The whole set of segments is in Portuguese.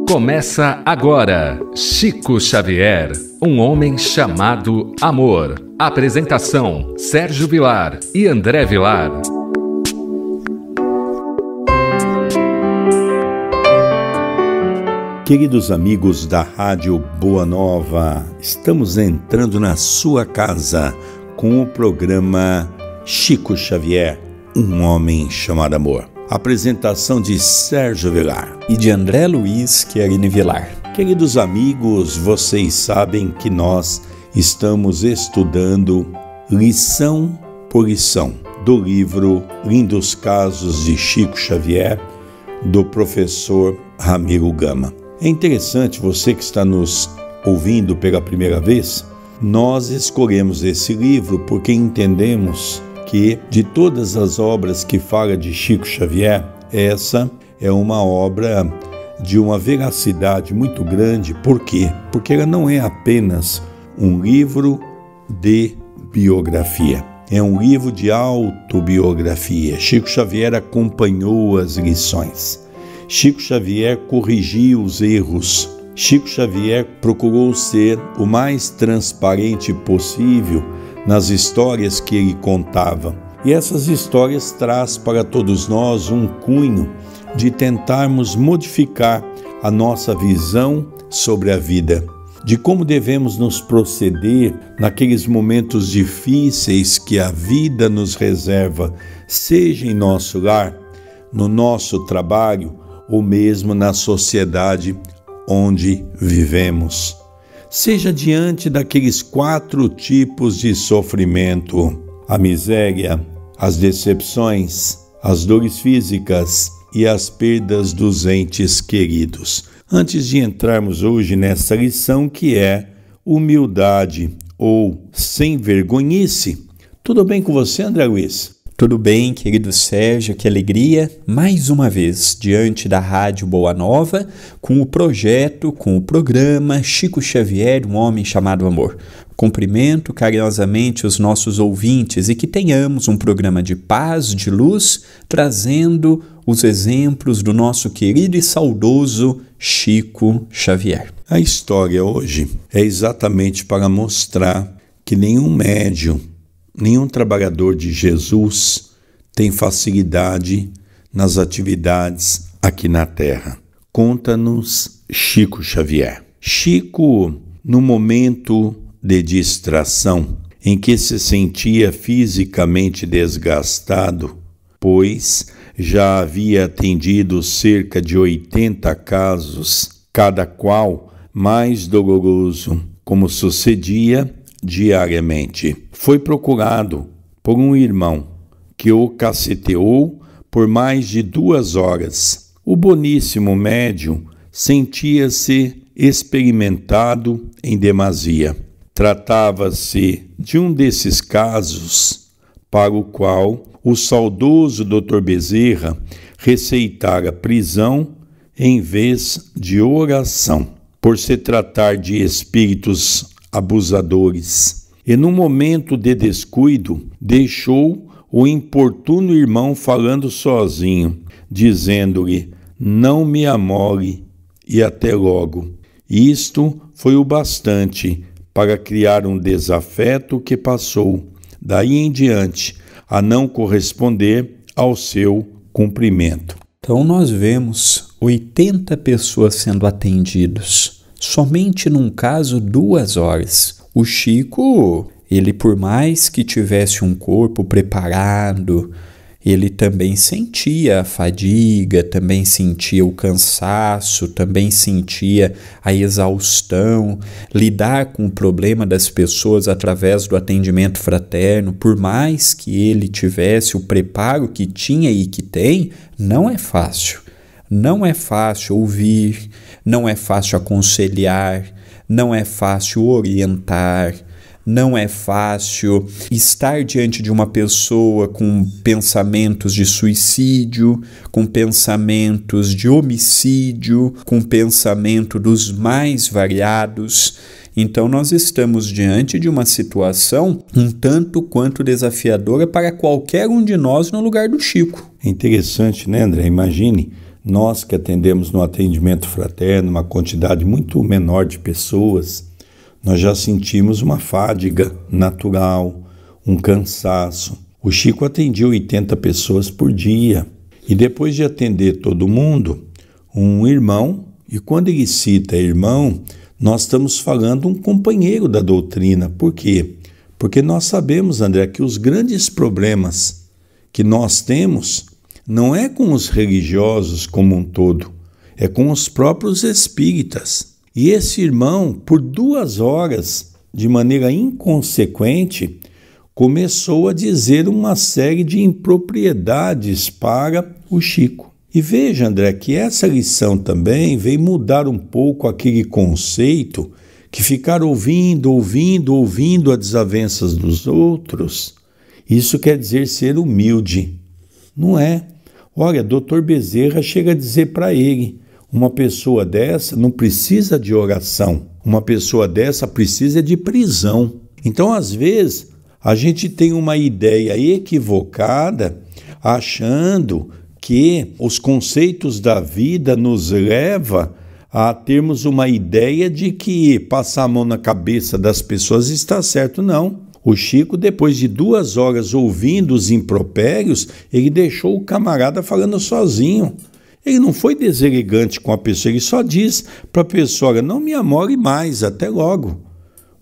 Começa agora, Chico Xavier, um homem chamado amor. Apresentação, Sérgio Vilar e André Vilar. Queridos amigos da Rádio Boa Nova, estamos entrando na sua casa com o programa Chico Xavier, um homem chamado amor. Apresentação de Sérgio Vilar e de André Luiz Querini Vilar. Queridos amigos, vocês sabem que nós estamos estudando lição por lição do livro Lindos Casos de Chico Xavier, do professor Ramiro Gama. É interessante, você que está nos ouvindo pela primeira vez, nós escolhemos esse livro porque entendemos que de todas as obras que fala de Chico Xavier, essa é uma obra de uma veracidade muito grande. Por quê? Porque ela não é apenas um livro de biografia, é um livro de autobiografia. Chico Xavier acompanhou as lições, Chico Xavier corrigiu os erros, Chico Xavier procurou ser o mais transparente possível nas histórias que ele contava. E essas histórias traz para todos nós um cunho de tentarmos modificar a nossa visão sobre a vida, de como devemos nos proceder naqueles momentos difíceis que a vida nos reserva, seja em nosso lar, no nosso trabalho ou mesmo na sociedade onde vivemos. Seja diante daqueles 4 tipos de sofrimento: a miséria, as decepções, as dores físicas e as perdas dos entes queridos. Antes de entrarmos hoje nessa lição que é humildade ou sem vergonhice, tudo bem com você, André Luiz? Tudo bem, querido Sérgio, que alegria, mais uma vez, diante da Rádio Boa Nova, com o projeto, com o programa Chico Xavier, um homem chamado amor. Cumprimento carinhosamente os nossos ouvintes e que tenhamos um programa de paz, de luz, trazendo os exemplos do nosso querido e saudoso Chico Xavier. A história hoje é exatamente para mostrar que nenhum médium, nenhum trabalhador de Jesus tem facilidade nas atividades aqui na Terra. Conta-nos Chico Xavier. Chico, no momento de distração, em que se sentia fisicamente desgastado, pois já havia atendido cerca de 80 casos, cada qual mais doloroso, como sucedia diariamente. Foi procurado por um irmão que o caceteou por mais de 2 horas. O boníssimo médium sentia-se experimentado em demasia. Tratava-se de um desses casos para o qual o saudoso Dr. Bezerra receitara prisão em vez de oração, por se tratar de espíritos abusadores, e num momento de descuido deixou o importuno irmão falando sozinho, dizendo-lhe: não me amole e até logo. Isto foi o bastante para criar um desafeto que passou, daí em diante, a não corresponder ao seu cumprimento. Então nós vemos 80 pessoas sendo atendidas. Somente num caso 2 horas. O Chico, ele por mais que tivesse um corpo preparado, ele também sentia a fadiga, também sentia o cansaço, também sentia a exaustão. Lidar com o problema das pessoas através do atendimento fraterno, por mais que ele tivesse o preparo que tinha e que tem, não é fácil. Não é fácil ouvir, não é fácil aconselhar, não é fácil orientar, não é fácil estar diante de uma pessoa com pensamentos de suicídio, com pensamentos de homicídio, com pensamento dos mais variados. Então nós estamos diante de uma situação um tanto quanto desafiadora para qualquer um de nós no lugar do Chico. É interessante, né, André? Imagine, Nós que atendemos no atendimento fraterno, uma quantidade muito menor de pessoas, nós já sentimos uma fadiga natural, um cansaço. O Chico atendia 80 pessoas por dia. E depois de atender todo mundo, um irmão, e quando ele cita irmão, nós estamos falando um companheiro da doutrina. Por quê? Porque nós sabemos, André, que os grandes problemas que nós temos não é com os religiosos como um todo, é com os próprios espíritas. E esse irmão, por 2 horas, de maneira inconsequente, começou a dizer uma série de impropriedades para o Chico. E veja, André, que essa lição também veio mudar um pouco aquele conceito que ficar ouvindo as desavenças dos outros, isso quer dizer ser humilde. Não é. Olha, Dr. Bezerra chega a dizer para ele, uma pessoa dessa não precisa de oração, uma pessoa dessa precisa de prisão. Então, às vezes, a gente tem uma ideia equivocada, achando que os conceitos da vida nos levam a termos uma ideia de que passar a mão na cabeça das pessoas está certo. Não. O Chico, depois de 2 horas ouvindo os impropérios, ele deixou o camarada falando sozinho. Ele não foi deselegante com a pessoa, ele só diz para a pessoa, olha, não me amore mais, até logo.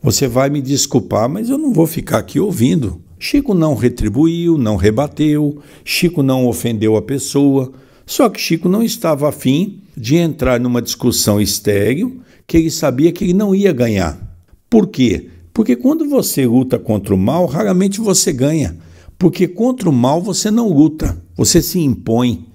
Você vai me desculpar, mas eu não vou ficar aqui ouvindo. Chico não retribuiu, não rebateu, Chico não ofendeu a pessoa, só que Chico não estava afim de entrar numa discussão estéril que ele sabia que ele não ia ganhar. Por quê? Porque quando você luta contra o mal, raramente você ganha. Porque contra o mal você não luta, você se impõe.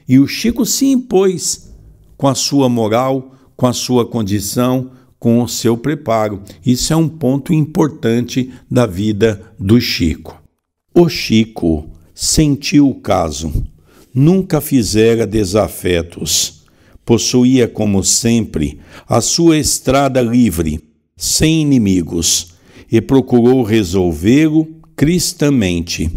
E o Chico se impôs com a sua moral, com a sua condição, com o seu preparo. Isso é um ponto importante da vida do Chico. O Chico sentiu o caso, nunca fizera desafetos, possuía, como sempre, a sua estrada livre, sem inimigos, e procurou resolvê-lo cristamente.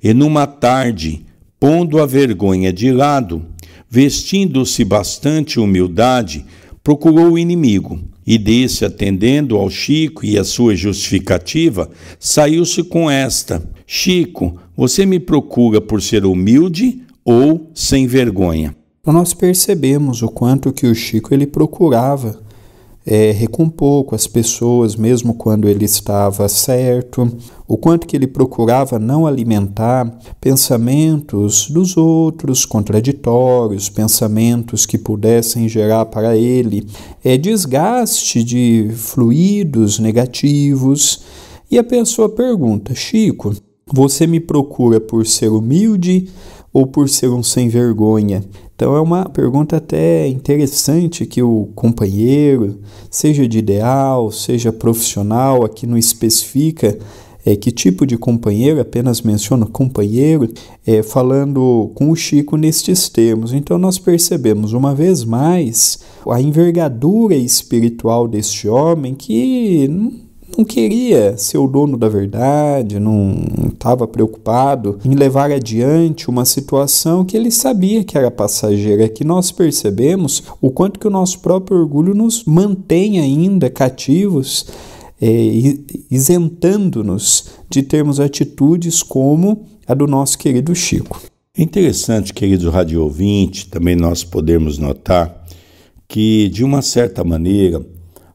E numa tarde, pondo a vergonha de lado, vestindo-se bastante humildade, procurou o inimigo, e desse, atendendo ao Chico e a sua justificativa, saiu-se com esta: Chico, você me procura por ser humilde ou sem vergonha? Nós percebemos o quanto que o Chico ele procurava recompor com as pessoas, mesmo quando ele estava certo, o quanto que ele procurava não alimentar pensamentos dos outros contraditórios, pensamentos que pudessem gerar para ele desgaste de fluidos negativos. E a pessoa pergunta: Chico, você me procura por ser humilde ou por ser um sem vergonha? Então é uma pergunta até interessante que o companheiro, seja de ideal, seja profissional, aqui não especifica que tipo de companheiro, apenas menciona companheiro, falando com o Chico nestes termos. Então nós percebemos uma vez mais a envergadura espiritual deste homem que não queria ser o dono da verdade, não estava preocupado em levar adiante uma situação que ele sabia que era passageira. É que nós percebemos o quanto que o nosso próprio orgulho nos mantém ainda cativos, isentando-nos de termos atitudes como a do nosso querido Chico. É interessante, querido rádio ouvinte, também nós podemos notar que, de uma certa maneira,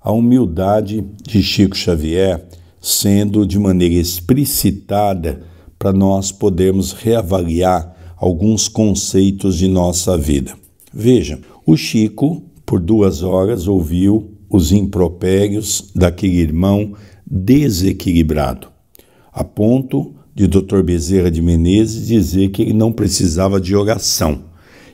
a humildade de Chico Xavier sendo de maneira explicitada para nós podermos reavaliar alguns conceitos de nossa vida. Veja, o Chico, por 2 horas, ouviu os impropérios daquele irmão desequilibrado, a ponto de Dr. Bezerra de Menezes dizer que ele não precisava de oração,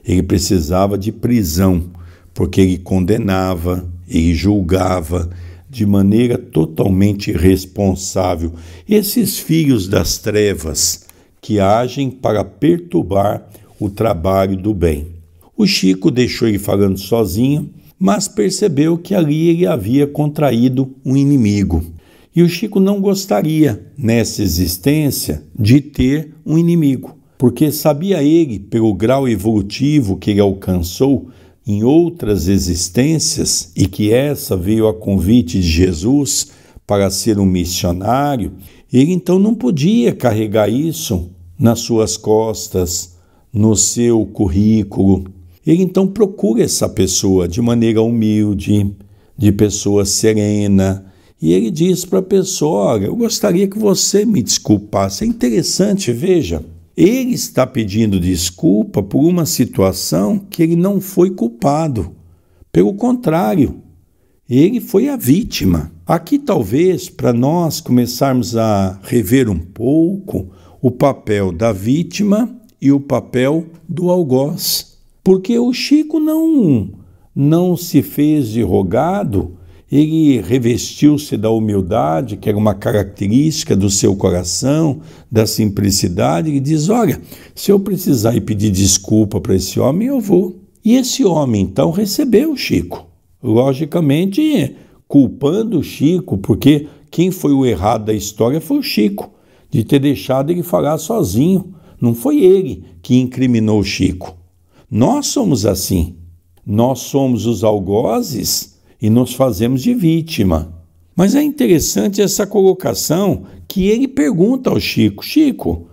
ele precisava de prisão, porque ele condenava, ele julgava de maneira totalmente irresponsável esses filhos das trevas que agem para perturbar o trabalho do bem. O Chico deixou ele falando sozinho, mas percebeu que ali ele havia contraído um inimigo. E o Chico não gostaria, nessa existência, de ter um inimigo. porque sabia ele, pelo grau evolutivo que ele alcançou em outras existências e que essa veio a convite de Jesus para ser um missionário, ele então não podia carregar isso nas suas costas, no seu currículo. Ele então procura essa pessoa de maneira humilde, de pessoa serena, e ele diz para a pessoa: olha, eu gostaria que você me desculpasse. É interessante, veja, ele está pedindo desculpa por uma situação que ele não foi culpado. Pelo contrário, ele foi a vítima. Aqui talvez, para nós começarmos a rever um pouco o papel da vítima e o papel do algoz. Porque o Chico não se fez de rogado, ele revestiu-se da humildade, que era uma característica do seu coração, da simplicidade, e diz: olha, se eu precisar ir pedir desculpa para esse homem, eu vou. E esse homem, então, recebeu o Chico. Logicamente, culpando o Chico, porque quem foi o errado da história foi o Chico, de ter deixado ele falar sozinho. Não foi ele que incriminou o Chico. Nós somos assim. Nós somos os algozes e nos fazemos de vítima. Mas é interessante essa colocação que ele pergunta ao Chico: Chico,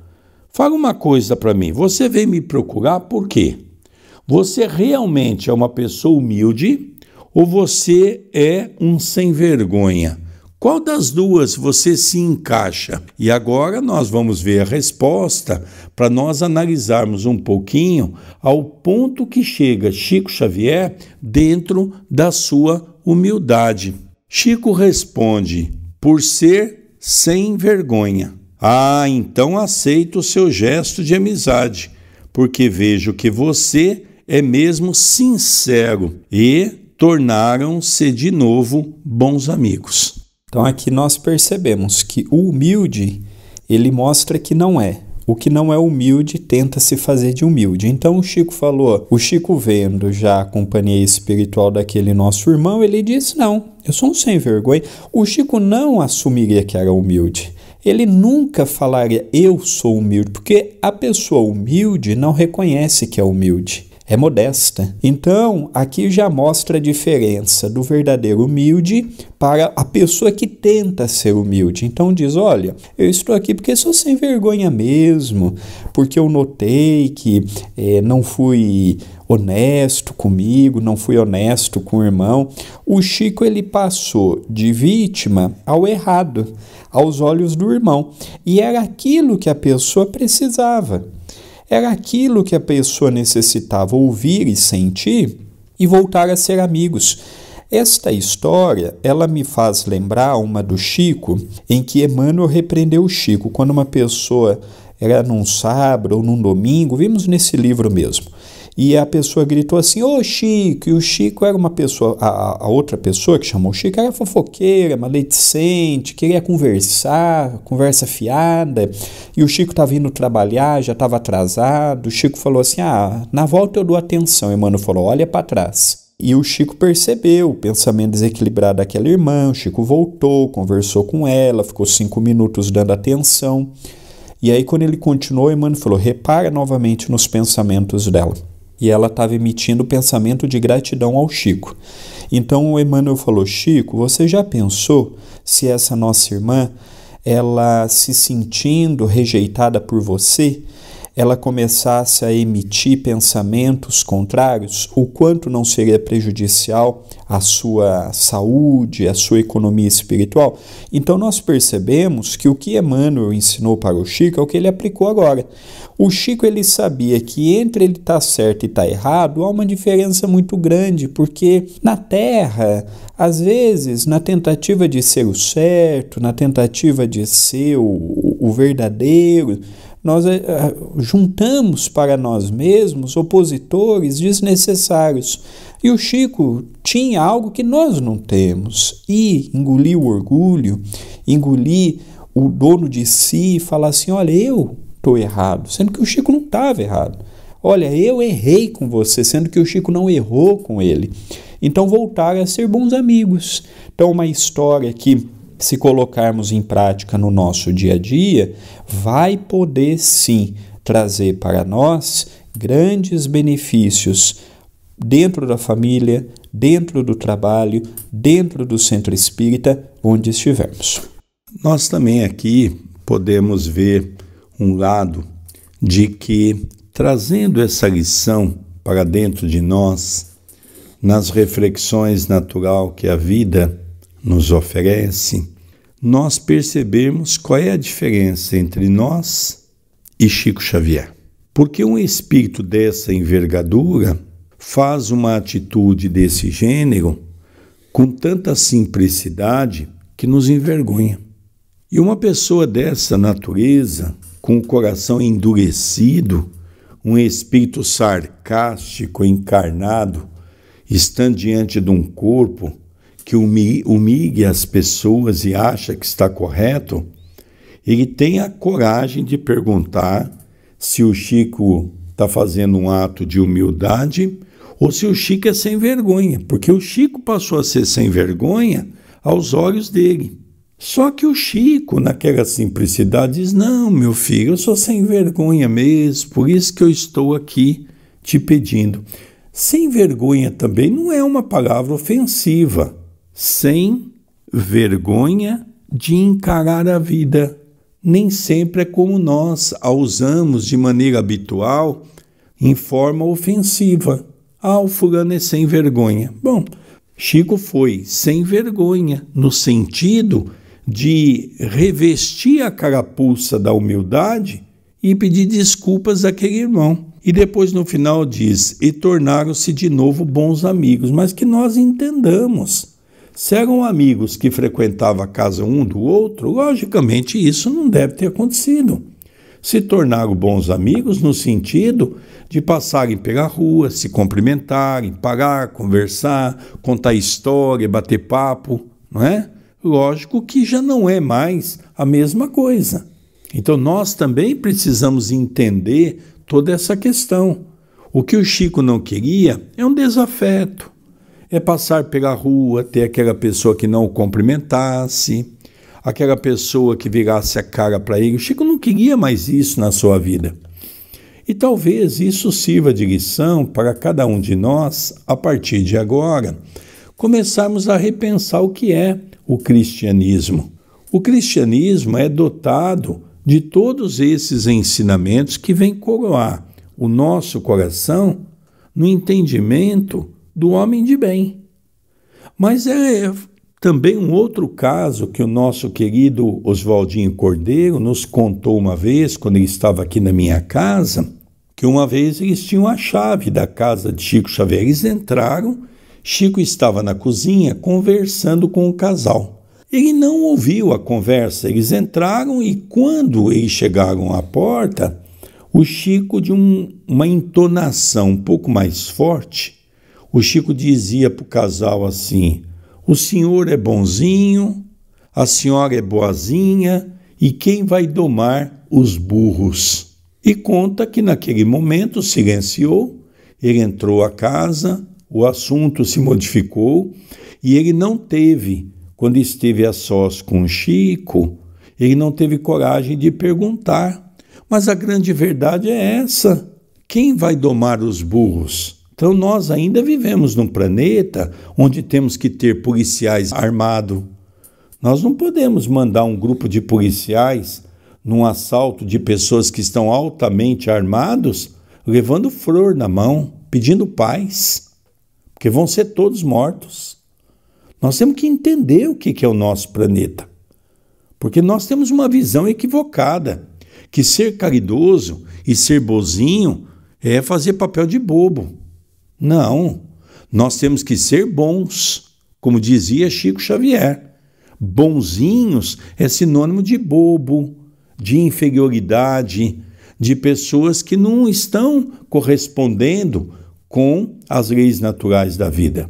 fala uma coisa para mim, você veio me procurar por quê? Você realmente é uma pessoa humilde ou você é um sem vergonha? Qual das duas você se encaixa? E agora nós vamos ver a resposta para nós analisarmos um pouquinho ao ponto que chega Chico Xavier dentro da sua humildade. Chico responde: por ser sem vergonha. Ah, então aceito o seu gesto de amizade, porque vejo que você é mesmo sincero e tornaram-se de novo bons amigos. Então aqui nós percebemos que o humilde, ele mostra que não é. O que não é humilde tenta se fazer de humilde. Então o Chico vendo já a companhia espiritual daquele nosso irmão, ele disse: não, eu sou um sem vergonha. O Chico não assumiria que era humilde. Ele nunca falaria eu sou humilde, porque a pessoa humilde não reconhece que é humilde. É modesta. Então, aqui já mostra a diferença do verdadeiro humilde para a pessoa que tenta ser humilde. Então diz: olha, eu estou aqui porque sou sem vergonha mesmo, porque eu notei que não fui honesto comigo, não fui honesto com o irmão. O Chico, ele passou de vítima ao errado, aos olhos do irmão. E era aquilo que a pessoa precisava. Era aquilo que a pessoa necessitava ouvir e sentir e voltar a ser amigos. Esta história, ela me faz lembrar uma do Chico, em que Emmanuel repreendeu o Chico. Quando uma pessoa era num sábado ou num domingo, vimos nesse livro mesmo, e a pessoa gritou assim: ô Chico! E o Chico era uma pessoa, a outra pessoa que chamou o Chico era fofoqueira, maledicente, queria conversar, conversa fiada, e o Chico estava indo trabalhar, já estava atrasado. O Chico falou assim: na volta eu dou atenção. E Emmanuel falou: olha para trás. E o Chico percebeu o pensamento desequilibrado daquela irmã. O Chico voltou, conversou com ela, ficou 5 minutos dando atenção. E aí, quando ele continuou, Emmanuel falou: repara novamente nos pensamentos dela. E ela estava emitindo pensamento de gratidão ao Chico. Então o Emmanuel falou: Chico, você já pensou se essa nossa irmã, ela se sentindo rejeitada por você, ela começasse a emitir pensamentos contrários, o quanto não seria prejudicial à sua saúde, à sua economia espiritual? Então nós percebemos que o que Emmanuel ensinou para o Chico é o que ele aplicou agora. O Chico, ele sabia que entre ele estar certo e estar errado há uma diferença muito grande, porque na Terra, às vezes, na tentativa de ser o certo, na tentativa de ser o verdadeiro, nós juntamos para nós mesmos opositores desnecessários. E o Chico tinha algo que nós não temos. E engolir o orgulho, engolir o dono de si e falar assim: olha, eu estou errado, sendo que o Chico não estava errado. Olha, eu errei com você, sendo que o Chico não errou com ele. Então voltaram a ser bons amigos. Então uma história que, se colocarmos em prática no nosso dia a dia, vai poder sim trazer para nós grandes benefícios dentro da família, dentro do trabalho, dentro do centro espírita, onde estivermos. Nós também aqui podemos ver um lado de que, trazendo essa lição para dentro de nós, nas reflexões natural que a vida nos oferece, nós percebemos qual é a diferença entre nós e Chico Xavier. Porque um espírito dessa envergadura faz uma atitude desse gênero com tanta simplicidade que nos envergonha. E uma pessoa dessa natureza, com o coração endurecido, um espírito sarcástico, encarnado, estando diante de um corpo que humilha as pessoas e acha que está correto, ele tem a coragem de perguntar se o Chico está fazendo um ato de humildade ou se o Chico é sem vergonha, porque o Chico passou a ser sem vergonha aos olhos dele. Só que o Chico, naquela simplicidade, diz: não, meu filho, eu sou sem vergonha mesmo, por isso que eu estou aqui te pedindo. Sem vergonha também não é uma palavra ofensiva. Sem vergonha de encarar a vida. Nem sempre é como nós a usamos de maneira habitual, em forma ofensiva. Ah, o fulano é sem vergonha. Bom, Chico foi sem vergonha, no sentido de revestir a carapuça da humildade e pedir desculpas àquele irmão. E depois no final diz: e tornaram-se de novo bons amigos. Mas que nós entendamos, se eram amigos que frequentavam a casa um do outro, logicamente isso não deve ter acontecido. Se tornaram bons amigos no sentido de passarem pela rua, se cumprimentarem, parar, conversar, contar história, bater papo, não é? Lógico que já não é mais a mesma coisa. Então nós também precisamos entender toda essa questão. O que o Chico não queria é um desafeto, é passar pela rua, ter aquela pessoa que não o cumprimentasse, aquela pessoa que virasse a cara para ele. O Chico não queria mais isso na sua vida. E talvez isso sirva de lição para cada um de nós, a partir de agora, começarmos a repensar o que é o cristianismo. O cristianismo é dotado de todos esses ensinamentos que vêm coroar o nosso coração no entendimento do homem de bem. Mas é também um outro caso que o nosso querido Oswaldinho Cordeiro nos contou uma vez, quando ele estava aqui na minha casa, que uma vez eles tinham a chave da casa de Chico Xavier. Eles entraram, Chico estava na cozinha conversando com o casal. Ele não ouviu a conversa, eles entraram e quando eles chegaram à porta, o Chico, de uma entonação um pouco mais forte, o Chico dizia para o casal assim: o senhor é bonzinho, a senhora é boazinha, e quem vai domar os burros? E conta que naquele momento silenciou, ele entrou à casa, o assunto se modificou e ele não teve, quando esteve a sós com o Chico, ele não teve coragem de perguntar. Mas a grande verdade é essa: quem vai domar os burros? Então nós ainda vivemos num planeta onde temos que ter policiais armados. Nós não podemos mandar um grupo de policiais num assalto de pessoas que estão altamente armados, levando flor na mão, pedindo paz, porque vão ser todos mortos. Nós temos que entender o que é o nosso planeta, porque nós temos uma visão equivocada, que ser caridoso e ser bozinho é fazer papel de bobo. Não, nós temos que ser bons, como dizia Chico Xavier. Bonzinhos é sinônimo de bobo, de inferioridade, de pessoas que não estão correspondendo com as leis naturais da vida.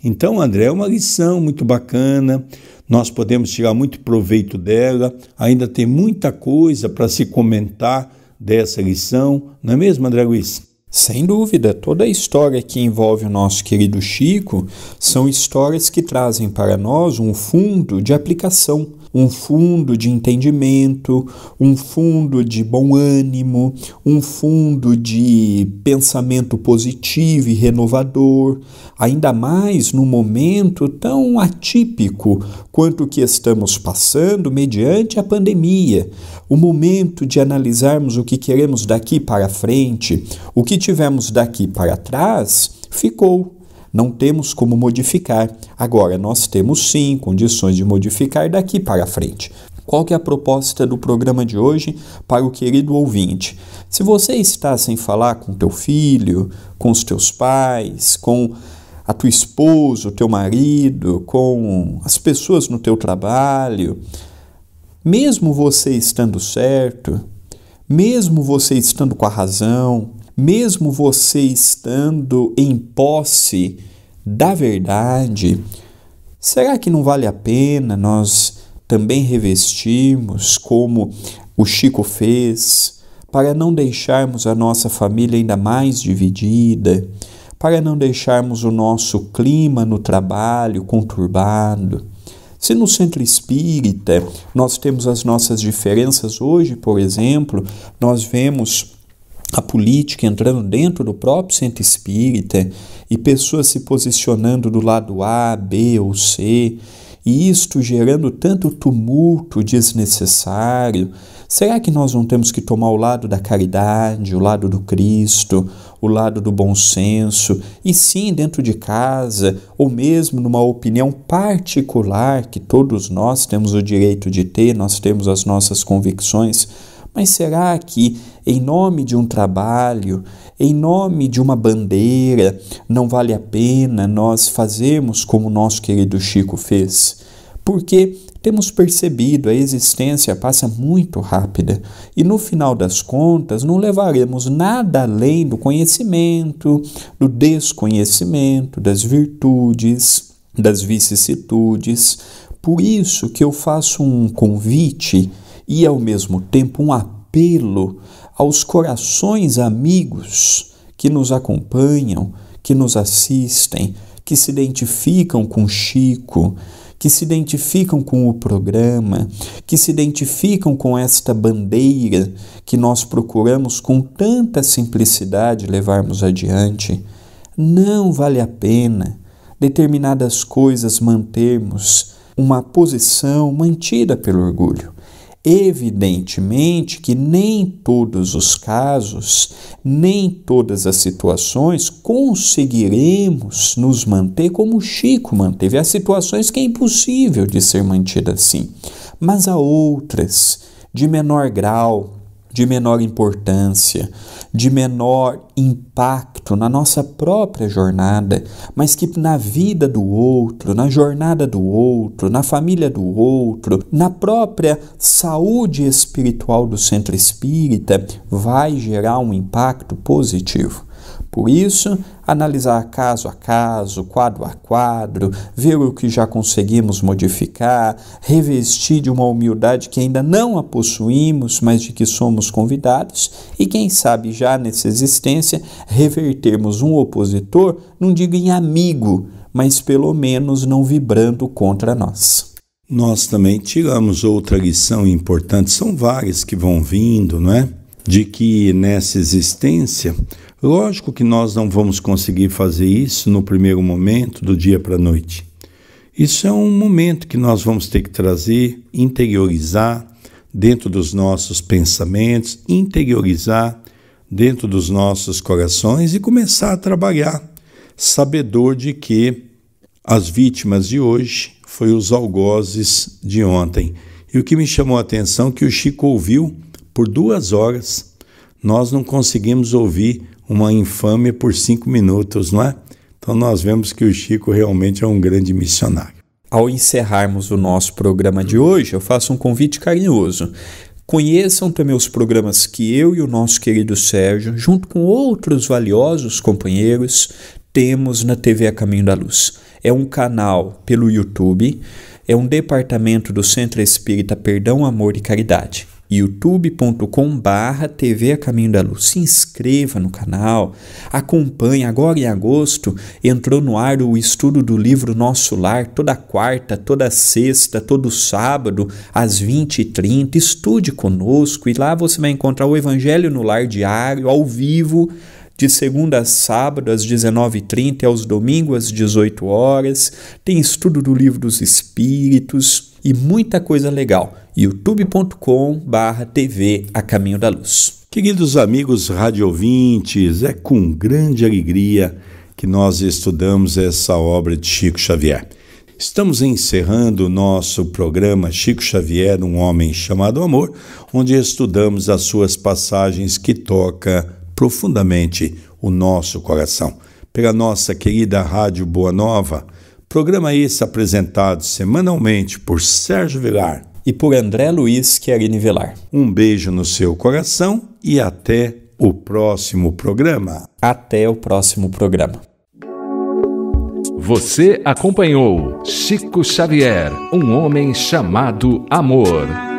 Então, André, é uma lição muito bacana, nós podemos tirar muito proveito dela, ainda tem muita coisa para se comentar dessa lição, não é mesmo, André Luiz? Sem dúvida, toda a história que envolve o nosso querido Chico são histórias que trazem para nós um fundo de aplicação. um fundo de entendimento, um fundo de bom ânimo, um fundo de pensamento positivo e renovador, ainda mais num momento tão atípico quanto o que estamos passando mediante a pandemia, o momento de analisarmos o que queremos daqui para frente, o que tivemos daqui para trás, ficou. Não temos como modificar. Agora, nós temos sim condições de modificar daqui para frente. Qual que é a proposta do programa de hoje para o querido ouvinte? Se você está sem falar com teu filho, com os teus pais, com a tua esposa, o teu marido, com as pessoas no teu trabalho, mesmo você estando certo, mesmo você estando com a razão, mesmo você estando em posse da verdade, será que não vale a pena nós também revestirmos como o Chico fez, para não deixarmos a nossa família ainda mais dividida, para não deixarmos o nosso clima no trabalho conturbado? Se no centro espírita nós temos as nossas diferenças hoje, por exemplo, nós vemos a política entrando dentro do próprio centro espírita e pessoas se posicionando do lado A, B ou C, e isto gerando tanto tumulto desnecessário. Será que nós não temos que tomar o lado da caridade, o lado do Cristo, o lado do bom senso, e sim dentro de casa, ou mesmo numa opinião particular que todos nós temos o direito de ter, nós temos as nossas convicções? Mas será que, em nome de um trabalho, em nome de uma bandeira, não vale a pena nós fazermos como o nosso querido Chico fez? Porque temos percebido, a existência passa muito rápida e, no final das contas, não levaremos nada além do conhecimento, do desconhecimento, das virtudes, das vicissitudes. Por isso que eu faço um convite e, ao mesmo tempo, um apelo aos corações amigos que nos acompanham, que nos assistem, que se identificam com Chico, que se identificam com o programa, que se identificam com esta bandeira que nós procuramos com tanta simplicidade levarmos adiante. Não vale a pena determinadas coisas mantermos uma posição mantida pelo orgulho. Evidentemente que nem todos os casos, nem todas as situações conseguiremos nos manter como Chico manteve. Há situações que é impossível de ser mantida assim, mas há outras de menor grau, de menor importância, de menor impacto na nossa própria jornada, mas que na vida do outro, na jornada do outro, na família do outro, na própria saúde espiritual do centro espírita, vai gerar um impacto positivo. Por isso, analisar caso a caso, quadro a quadro, ver o que já conseguimos modificar, revestir de uma humildade que ainda não a possuímos, mas de que somos convidados, e quem sabe já nessa existência revertermos um opositor, não digo em amigo, mas pelo menos não vibrando contra nós. Nós também tiramos outra lição importante, são várias que vão vindo, não é? De que nessa existência, lógico que nós não vamos conseguir fazer isso no primeiro momento, do dia para a noite. Isso é um momento que nós vamos ter que trazer, interiorizar dentro dos nossos pensamentos, interiorizar dentro dos nossos corações e começar a trabalhar, sabedor de que as vítimas de hoje foi os algozes de ontem. E o que me chamou a atenção é que o Chico ouviu por 2 horas. Nós não conseguimos ouvir uma infâmia por 5 minutos, não é? Então nós vemos que o Chico realmente é um grande missionário. Ao encerrarmos o nosso programa de hoje, eu faço um convite carinhoso. Conheçam também os programas que eu e o nosso querido Sérgio, junto com outros valiosos companheiros, temos na TV A Caminho da Luz. É um canal pelo YouTube, é um departamento do Centro Espírita Perdão, Amor e Caridade. youtube.com/TV A Caminho da Luz. Se inscreva no canal, acompanhe. Agora em agosto entrou no ar o estudo do livro Nosso Lar, toda quarta, toda sexta, todo sábado, às 20h30. Estude conosco e lá você vai encontrar o Evangelho no Lar diário, ao vivo, de segunda a sábado, às 19h30 e aos domingos, às 18 horas. Tem estudo do Livro dos Espíritos e muita coisa legal. youtube.com/TV A Caminho da Luz. Queridos amigos radiovintes, é com grande alegria que nós estudamos essa obra de Chico Xavier. Estamos encerrando o nosso programa Chico Xavier, um homem chamado amor, onde estudamos as suas passagens que tocam profundamente o nosso coração. Pela nossa querida Rádio Boa Nova, programa esse apresentado semanalmente por Sérgio Vilar e por André Luiz Querini Velar. Um beijo no seu coração e até o próximo programa. Até o próximo programa. Você acompanhou Chico Xavier, um homem chamado amor.